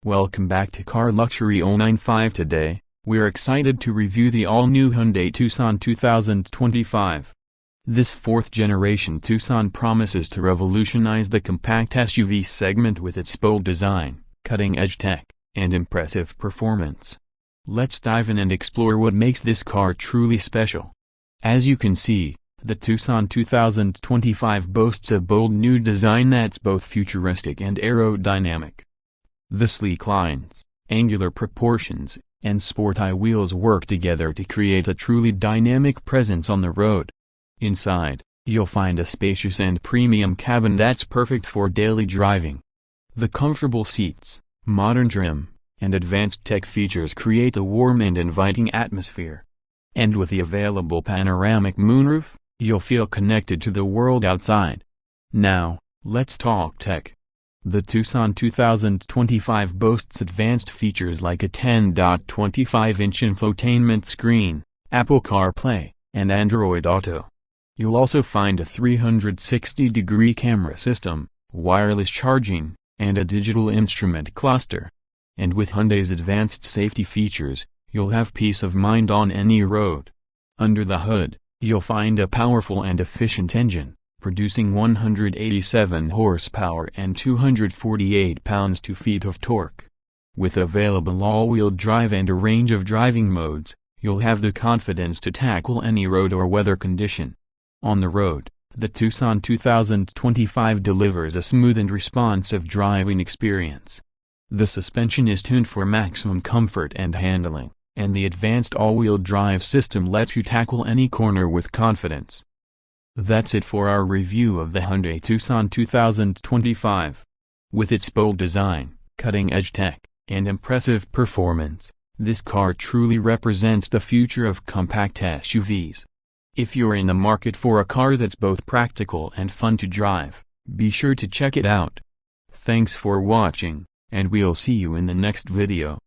Welcome back to Car Luxury 095. Today, we're excited to review the all-new Hyundai Tucson 2025. This fourth-generation Tucson promises to revolutionize the compact SUV segment with its bold design, cutting-edge tech, and impressive performance. Let's dive in and explore what makes this car truly special. As you can see, the Tucson 2025 boasts a bold new design that's both futuristic and aerodynamic. The sleek lines, angular proportions, and sporty wheels work together to create a truly dynamic presence on the road. Inside, you'll find a spacious and premium cabin that's perfect for daily driving. The comfortable seats, modern trim, and advanced tech features create a warm and inviting atmosphere. And with the available panoramic moonroof, you'll feel connected to the world outside. Now, let's talk tech. The Tucson 2025 boasts advanced features like a 10.25-inch infotainment screen, Apple CarPlay, and Android Auto. You'll also find a 360-degree camera system, wireless charging, and a digital instrument cluster. And with Hyundai's advanced safety features, you'll have peace of mind on any road. Under the hood, you'll find a powerful and efficient engine, producing 187 horsepower and 248 pounds-feet of torque. With available all-wheel drive and a range of driving modes, you'll have the confidence to tackle any road or weather condition. On the road, the Tucson 2025 delivers a smooth and responsive driving experience. The suspension is tuned for maximum comfort and handling, and the advanced all-wheel drive system lets you tackle any corner with confidence. That's it for our review of the Hyundai Tucson 2025. With its bold design, cutting-edge tech, and impressive performance, this car truly represents the future of compact SUVs. If you're in the market for a car that's both practical and fun to drive, be sure to check it out. Thanks for watching, and we'll see you in the next video.